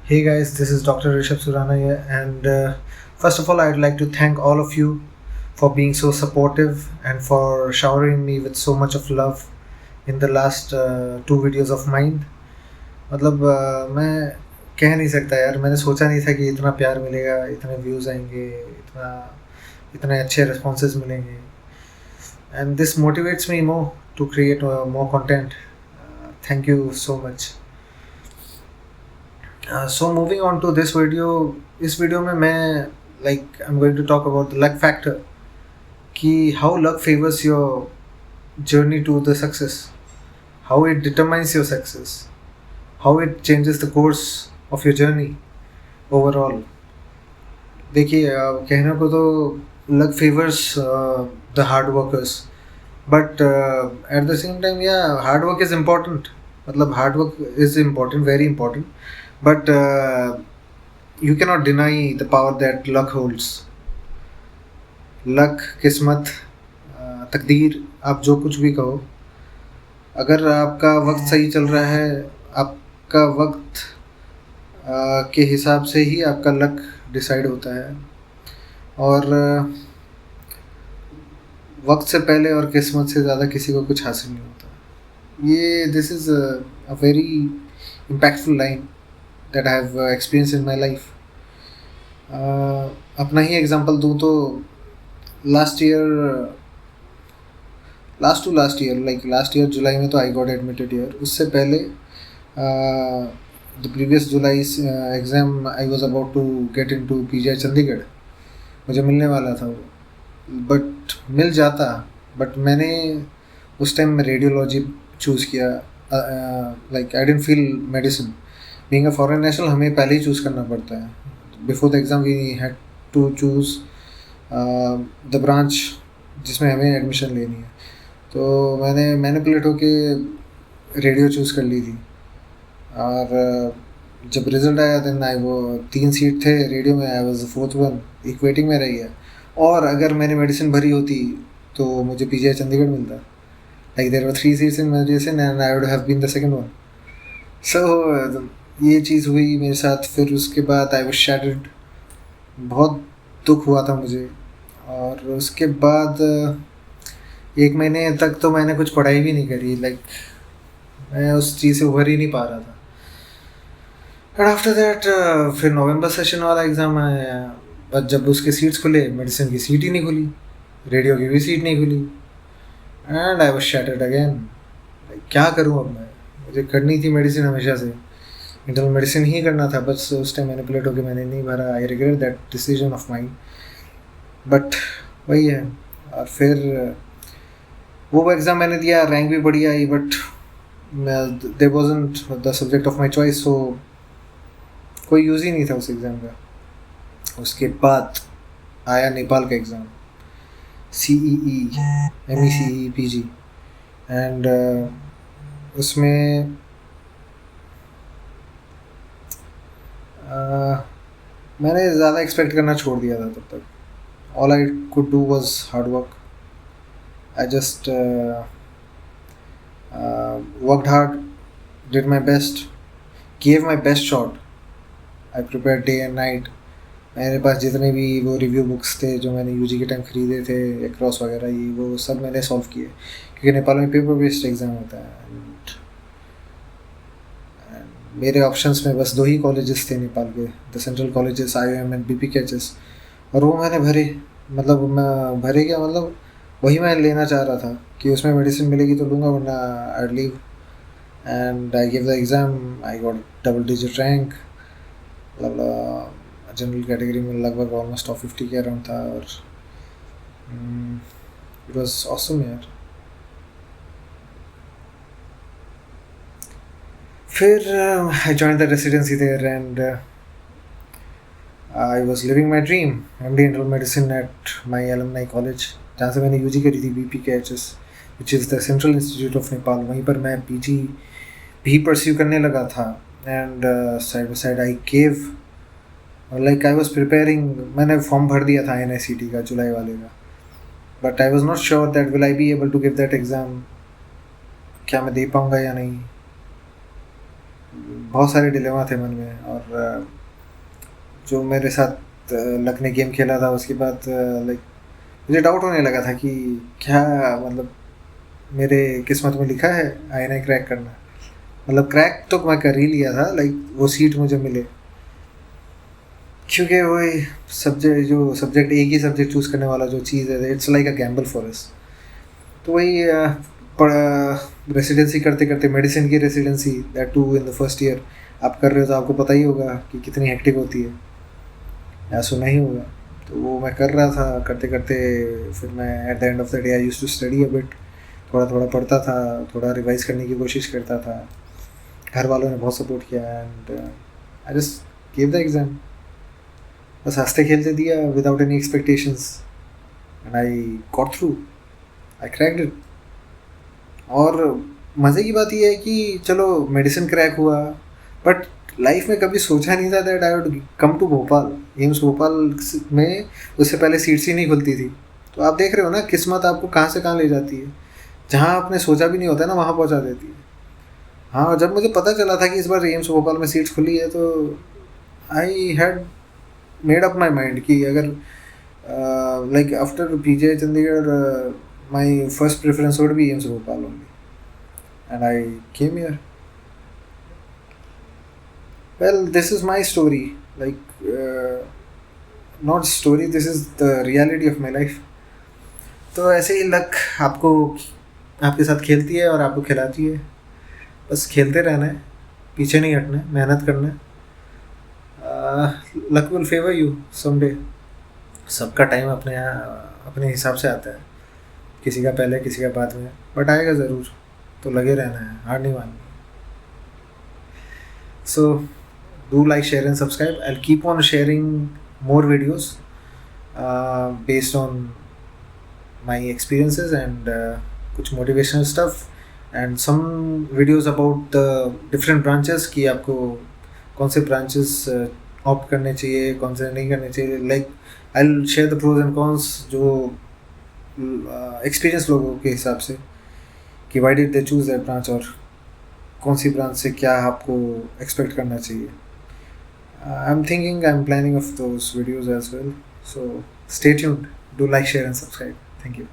Hey guys, this is Dr. Rishabh Surana here, and first of all, I'd like to thank all of you for being so supportive and for showering me with so much of love in the last two videos of mine. मतलब मैं कह नहीं सकता यार, मैंने सोचा नहीं था कि इतना प्यार मिलेगा, इतने व्यूज़ आएंगे, इतने अच्छे रिस्पॉन्सेज मिलेंगे, and this motivates me more to create more content. Thank you so much. So moving on to this video, इस वीडियो में मैं I am going to talk about the luck factor कि how luck favours your journey to the success, how it determines your success, how it changes the course of your journey overall. देखिए कहने को तो luck favours the hard workers, but at the same time या hard work is important. मतलब hard work is important, very important, but you cannot deny the power that luck holds. Luck, किस्मत, तकदीर, आप जो कुछ भी कहो, अगर आपका वक्त सही चल रहा है, आपका वक्त के हिसाब से ही आपका लक डिसाइड होता है. और वक्त से पहले और किस्मत से ज़्यादा किसी को कुछ हासिल नहीं होता. ये this is a very impactful line that I have experienced in my life. अपना ही एग्जांपल दूँ तो लास्ट ईयर जुलाई में तो आई गॉट एडमिटेड ईयर. उससे पहले the previous July exam I was about to get in to PGI Chandigarh. मुझे मिलने वाला था वो, बट मिल जाता, बट मैंने उस टाइम में रेडियोलॉजी चूज़ किया. Like I didn't feel medicine. Being a foreign national हमें पहले ही चूज़ करना पड़ता है. Before the exam we had to choose the branch जिसमें हमें एडमिशन लेनी है. तो मैंने मैनिपुलेट होके रेडियो चूज़ कर ली थी. और जब रिज़ल्ट आया देन आई वो 3 सीट थे रेडियो में, I was the fourth one, equating में रही है. और अगर मैंने मेडिसिन भरी होती तो मुझे PGI चंडीगढ़ मिलता. Like there were 3 seats in medicine and I would have been the second one. So ये चीज़ हुई मेरे साथ. फिर उसके बाद आई वाज शैटर्ड, बहुत दुख हुआ था मुझे. और उसके बाद 1 महीने तक तो मैंने कुछ पढ़ाई भी नहीं करी. लाइक मैं उस चीज़ से उभर ही नहीं पा रहा था. एंड आफ्टर दैट फिर नवंबर सेशन वाला एग्ज़ाम आया, बट जब उसके सीट्स खुले, मेडिसिन की सीट ही नहीं खुली, रेडियो की भी सीट नहीं खुली. And I was shattered again. क्या करूँ अब मैं? मुझे करनी थी मेडिसिन हमेशा से, इंटरनल मेडिसिन ही करना था, बस उस टाइम मैनिपुलेट होकर मैंने नहीं भरा. I regret that decision of mind, but वही है. और फिर वो एग्ज़ाम मैंने दिया, रैंक भी बढ़िया आई, but there wasn't the subject of my choice, so कोई यूज़ ही नहीं था उस एग्ज़ाम का. उसके बाद आया नेपाल का exam, CEE, MECE PG. And उसमें मैंने ज़्यादा एक्सपेक्ट करना छोड़ दिया था तब तक. All I could do was hard work. I just worked hard, did my best, gave my best shot. I prepare day and night. मेरे पास जितने भी वो रिव्यू बुक्स थे जो मैंने UG के टाइम ख़रीदे थे, एक्रॉस वगैरह, ये वो सब मैंने सॉल्व किए, क्योंकि नेपाल में पेपर बेस्ड एग्ज़ाम होता है. मेरे ऑप्शंस में बस 2 ही कॉलेजेस थे नेपाल के, the central colleges, IOM and BPKHS. और वो मैंने भरे. मतलब मैं भरे क्या, मतलब वही मैं लेना चाह रहा था कि उसमें मेडिसिन मिलेगी तो लूँगा, वरना I leave. And I give the exam, I got double digit rank. मतलब जनरल कैटेगरी में लगभग ऑलमोस्ट टॉप 50 के अराउंड था. और इट वॉज ऑसम यार. फिर I joined the residency there, and I was living my dream, MD Internal Medicine at my alumni college, जहाँ से मैंने UG करी थी, BPKHS, which is the Central Institute of Nepal. वहीं पर मैं PG भी परस्यू करने लगा था. And side by side I gave, like I was preparing. मैंने फॉर्म भर दिया था NICT का, जुलाई वाले का, but I was not sure that will I be able to give that exam. क्या मैं दे पाऊँगा या नहीं. बहुत सारे डिलेमा थे मन में, और जो मेरे साथ लक ने गेम खेला था उसके बाद लाइक मुझे डाउट होने लगा था कि क्या मतलब मेरे किस्मत में लिखा है आईएनआई क्रैक करना। मतलब क्रैक तो मैं कर ही लिया था, लाइक वो सीट मुझे मिले, क्योंकि वही सब्जेक्ट एक ही सब्जेक्ट चूज़ करने वाला जो चीज़ है, it's like a gamble for us. तो वही रेसिडेंसी करते करते, मेडिसिन की residency, that too in the first year आप कर रहे हो, तो आपको पता ही होगा कि कितनी हेक्टिक होती है, या सुना ही होगा। तो वो मैं कर रहा था, करते करते फिर मैं at the end of the day I used to study a bit. थोड़ा थोड़ा पढ़ता था, थोड़ा रिवाइज करने की कोशिश करता था। घर वालों ने बहुत सपोर्ट किया, and I just give the exam. बस हंसते खेलते दिया without any expectations, and I got through, I cracked it. और मज़े की बात यह है कि चलो मेडिसिन क्रैक हुआ, बट लाइफ में कभी सोचा नहीं था that I would come to Bhopal, AIIMS Bhopal में। उससे पहले सीट्स ही नहीं खुलती थी। तो आप देख रहे हो ना, किस्मत आपको कहाँ से कहाँ ले जाती है, जहाँ आपने सोचा भी नहीं होता ना वहाँ पहुँचा देती है। हाँ, जब मुझे पता चला था कि इस बार एम्स भोपाल में सीट्स खुली है, तो I had made up my mind कि अगर like after PGI Chandigarh, my first preference would be AIIMS Bhopal only, and I came here. Well, this is my story. Like, not story. This is the reality of my life. तो ऐसे ही luck आपको आपके साथ खेलती है और आपको खिलाती है। बस खेलते रहना है, पीछे नहीं हटना है, मेहनत करना है। Luck will favour you someday. सबका टाइम अपने हिसाब से आता है, किसी का पहले किसी का बाद में, बट आएगा ज़रूर। तो लगे रहना है, हार नहीं माननी। So do like, share and subscribe. I'll keep on sharing more videos based on my experiences and कुछ motivational stuff, and some videos about the different branches कि आपको कौन से branches opt करने चाहिए, कौन से नहीं करने चाहिए। Like I'll share the pros and cons जो experience लोगों के हिसाब से कि why did they choose that branch, और कौन सी ब्रांच से क्या आपको एक्सपेक्ट करना चाहिए। I'm planning of those videos as well. So stay tuned. Do like, share and subscribe. Thank you.